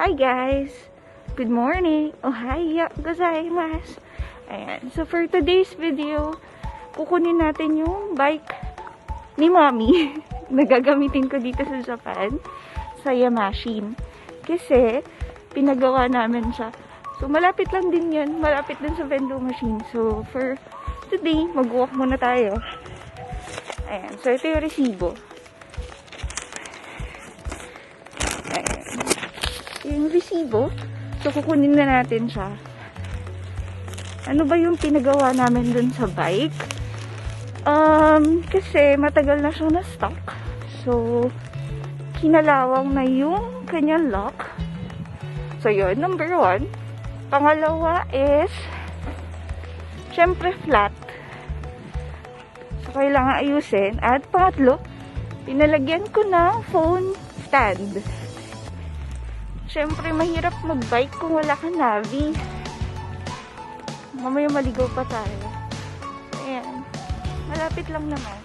Hi guys! Good morning! Ohaya gozaimasu! Ayan. So for today's video, kukunin natin yung bike ni Mommy na gagamitin ko dito sa Japan sa Yamashin. Kasi pinagawa namin siya. So malapit lang din yun. Malapit din sa vending machine. So for today, mag-walk muna tayo. Ayan. So ito yung resibo. Ayan. Yung resibo. So kukunin na natin siya. Ano ba yung pinagawa namin dun sa bike? Kasi matagal na siya na stock. So kinalawang na yung kanyang lock. So yun, number 1. Pangalawa is syempre flat. So kailangan ayusin. At pangatlo, pinalagyan ko ng phone stand. Syempre mahirap mag-bike kung wala kang navi. Mamaya maligaw pa tayo. Ayan. Malapit lang naman.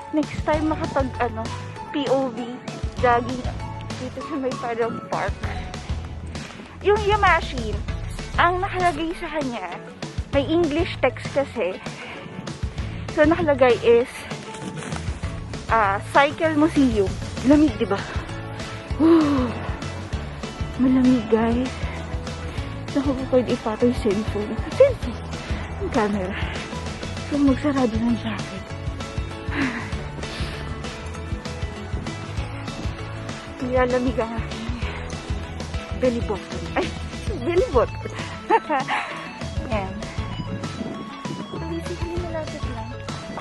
Next time makapag POV jogging dito sa may paddle park. Yung Yamashin, ang nakalagay sa kanya, may English text kasi. So nakalagay is Cycle Museum. Lamig, diba? Malamig, guys. Saan ko pa pwede ipatoy cellphone? Cellphone! Yung camera. So, magsarado ng jacket. Nilalamig ang aking belly button. Ay! Belly button! Ayan. So, basically, malapit lang.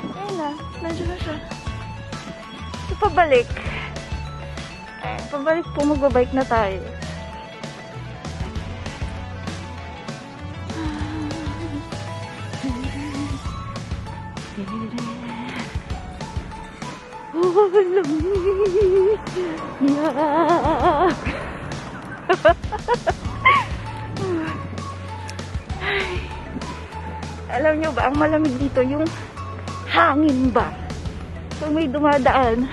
Ayan na. Nandiyan na siya. So, pabalik. Ayan. Pabalik po, magbabike na tayo. Oh, lamig! Yeah! Alam nyo ba, ang malamig dito, yung hangin ba? So, may dumadaan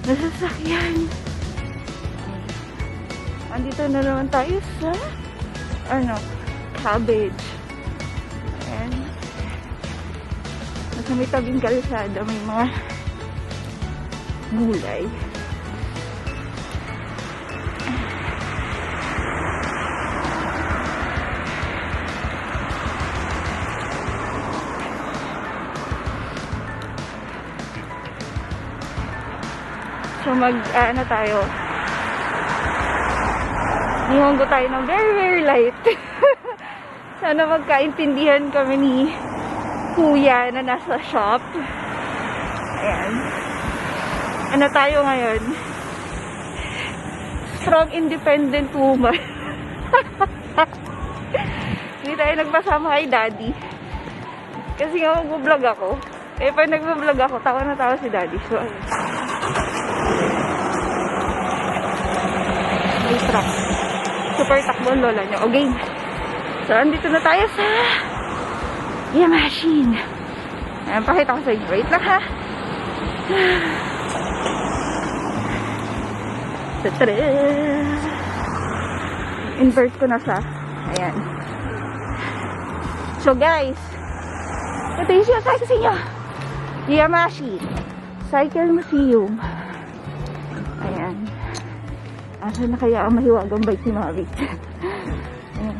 na sasakyan. Andito na naman tayo sa cabbage. Ayan. Nasa may tabing kalsada, may mga gulay. So tayo. Nihongo tayo ng very, very light. Sana magkaintindihan kami ni Kuya na nasa shop. Ayan. Ano tayo ngayon? Strong, independent woman. Hindi tayo nagpasama kay Daddy. Kasi nga mag-vlog ako. Eh, pag nag-vlog ako, tawa na tawa si Daddy. So, ayun. May truck. Super takbo ang lola niya. Okay. So, andito na tayo sa Yamashin. Ayan, pakita ko sa inyo. Wait lang, ha? Invert ko na siya. Ayan. So, guys, ito yung sinasabi ko sa inyo. Yamashin Cycle Museum. Ayan. Asa na kaya ang mahiwagang bike ni Mami? Ayan.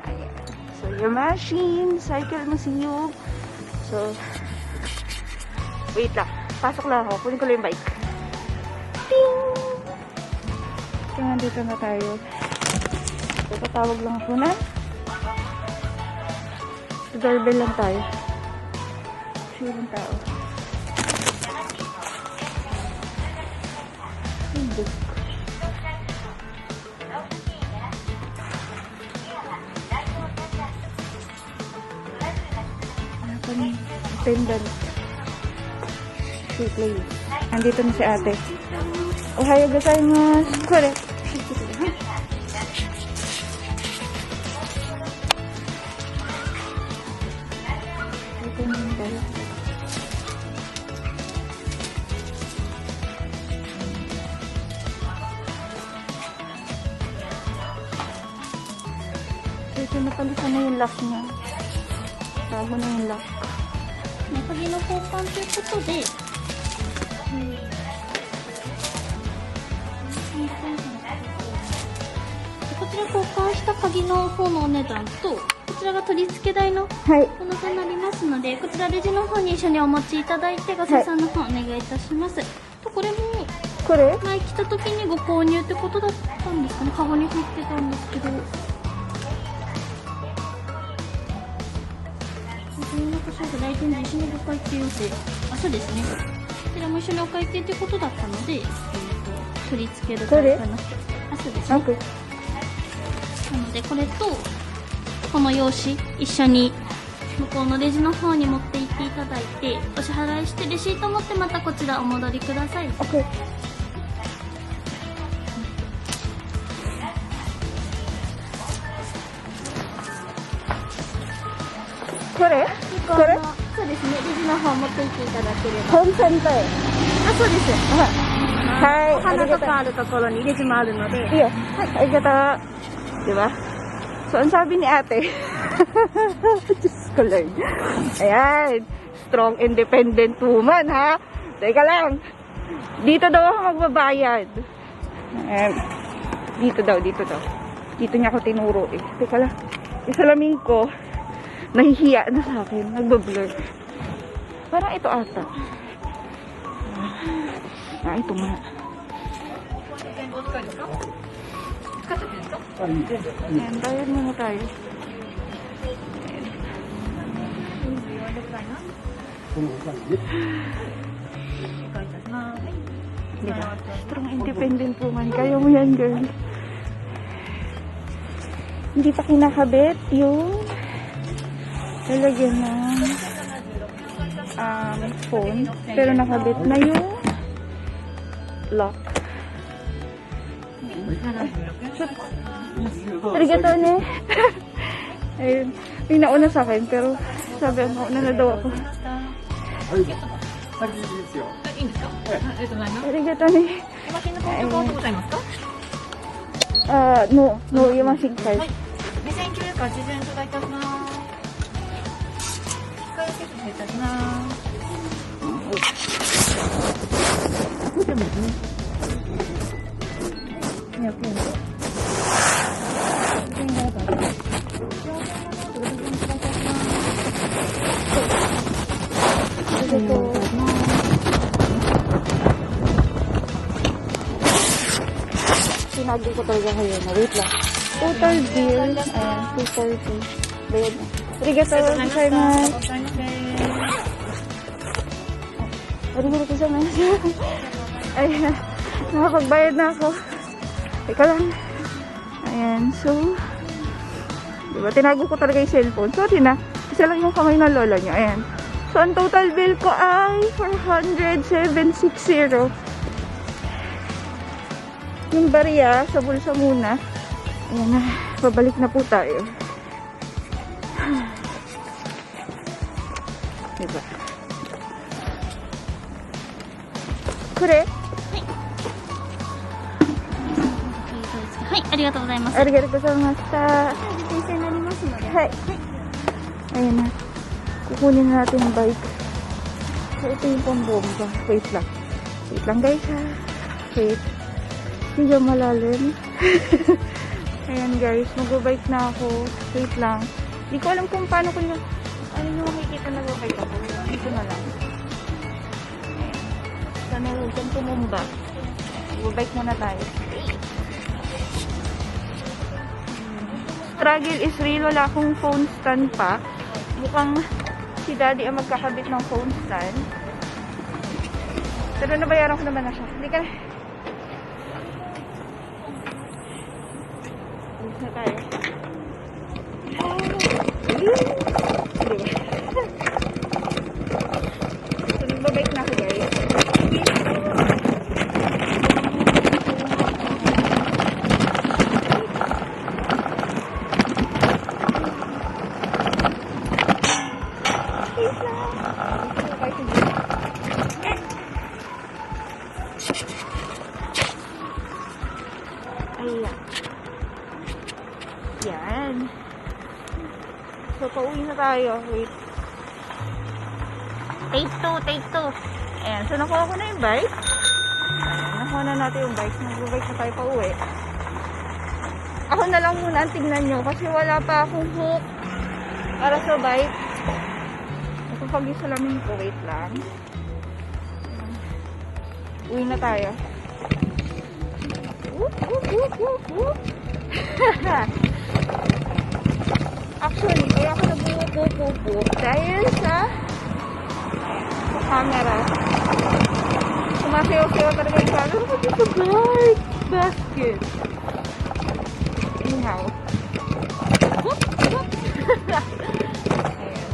Ayan. So, Yamashin Cycle Museum. So, wait lang. Pasok lang ako. Kunin ko lang yung bike. Ting! Kaya nandito na tayo. So, patawag lang ako na. So, doorbell lang tayo. Silang tao. Book. Ano pa ni? Attendant. Place. Andito na si ate. Ohaya gozaimasu. Kore. Ito na yung napalitan na yung lock niya. Bago na yung lock. 鍵の交換ということで、こちら交換した鍵の方のお値段と、こちらが取り付け代のはい。ものとなりますので、こちらレジの方に一緒にお持ちいただいてご生産の方お願いいたします。とこれもこれ前来た時にご購入ってことだったんですかね。カゴに入ってたんですけど。来店時一緒にご会計予定。あ、そうですね。こちらも一緒にお会計ということだったので、取り付けるこれかな。あ、そうですね。 Okay. なのでこれとこの用紙一緒に向こうのレジの方に持って行っていただいて、お支払いしてレシート持ってまたこちらお戻りください。 Okay. これこれそうですね。レジの方持って行っていただければ。コンセントへ。あ、そうです。はい。お花とかあるところにレジもあるので。Iyo. Ay, gata. Diba? So, ang sabi ni ate. Diyos ko lang. Ayan. Strong, independent woman, ha? Teka lang. Dito daw ako magbabayad. Ayan. Dito daw. Dito niya ako tinuro eh. Teka lang. Isalamin ko. Nahihiya na sa akin. Nagbablur. Parang ito ata. Ito nga. Ayan, bayad muna tayo. Ayan. Diba? Strong independent woman. Kaya mo yan, girl. Hindi pa kinakabit yung lalagyan ng phone. Pero nakabit na yung lock. Arigato ne. Ayun. Yung nauna sa akin, pero sabi mo, nauna na daw ako. Arigato ne. No, Yamashin card. 2980円頂戴いたします。機械設置いたします。でもね。200円で。100円があったら。Sinabi ko talaga kayo na wait lang. Total bill, 240. Bayad na. Arigato gozaimasu. Arigato gozaimasu. Ayan. Nakapagbayad na ako. Teka lang. Ayan. So, diba, tinago ko talaga yung cellphone. Sorry na. Isa lang yung kamay ng lola niya. Ayan. So, ang total bill ko ay 407.60. Yung bariya sa bulsa muna. Ayan na. Babalik na po tayo. Diba? Kure? はい、ありがとうございます。ありがとうございました。訂正になりますので。はい。Ayan na. Kukunin na natin yung bike. So, ito yung pambomba. Wait lang. Wait lang guys ha. Wait. Hindi malalim. Ayan guys. Mag-bike na ako. Wait lang. Hindi ko alam kung paano ko yung... Ano yung makikita na mag-bike ako. Dito na lang. Ayan. Sana huwag kang tumumba. Mag-bike muna tayo. Struggle is real. Wala akong phone stand pa. Mukhang si daddy ang magkakabit ng phone stand. Pero nabayaran ko naman na siya. Hindi ka na. Ulis na tayo. So, nagbabike na ako guys. Ayan. Yan. pauwi na tayo. Wait. Take 2, take 2. Ayan, so nakuha ko na yung bike. Ayan, nakuha na natin yung bike. Nag-bike na tayo pauwi. Ako na lang muna ang tingnan nyo kasi wala pa akong hook para sa bike. Ito pag yung salamin ko, wait lang. Uwi na tayo. Whoop, whoop, whoop, whoop, whoop. Actually, kaya ako nag-whoop dahil sa camera. Sumasayaw-sayaw talaga yung camera. Look at the bike basket. Anyhow. Whoop, whoop. Ayan.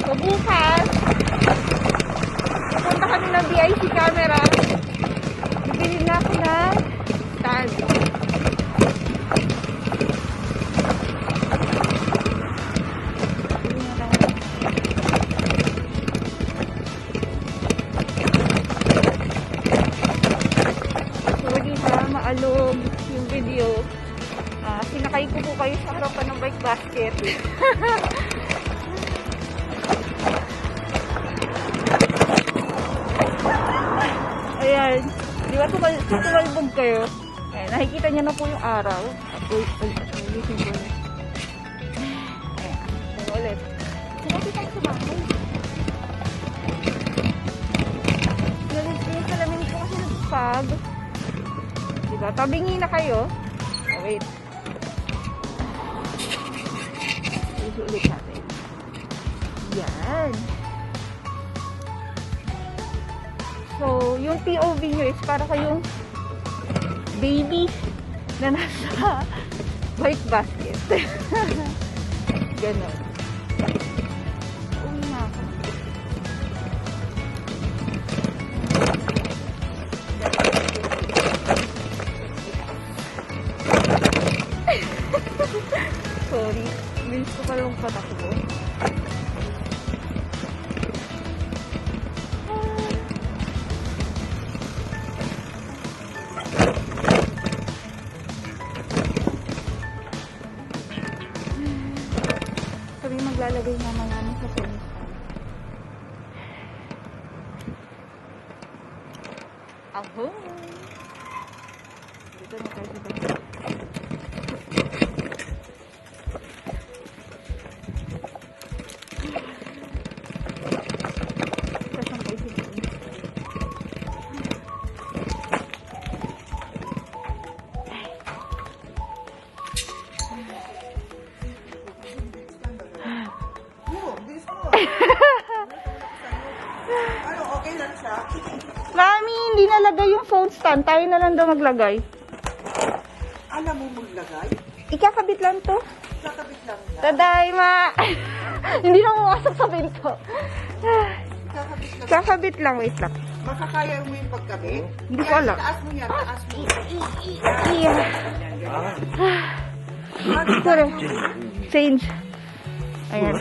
So, bukas, pupunta kami ng BIC camera. Bibili na ako ng stand. Maalog yung video. Sinakay ko po kayo sa harapan ng bike basket. Ayan. Di ba tumalbog kayo? Ayan, nakikita niyo na po yung araw. Uy, gising ko. Ayan. Ayan ulit. Sinakit ako sa bahay. Galit yung salamin ko kasi nagpag. Diba? Tabingi na kayo. Oh, wait. Ulit natin. Yan. So, yung POV nyo is para kayong baby na nasa bike basket. Ganon. Uwi na ako. Sorry. Bilis ko palang patakbo. Sabi maglalagay naman namin sa tennis. Aho! Dito na tayo sa bike. Mami, hindi nalagay yung phone stand. Tayo na lang daw maglagay. Alam mo maglagay? Ikakabit lang to. Kakabit lang na. Taday, ma! Hindi na pumasok sa pinto. Kakabit lang. Kakabit lang, wait lang. Makakaya mo yung pagkabit? Hindi ko alam. Taas mo yan, taas mo. Iya. Sorry. Change. Ayan.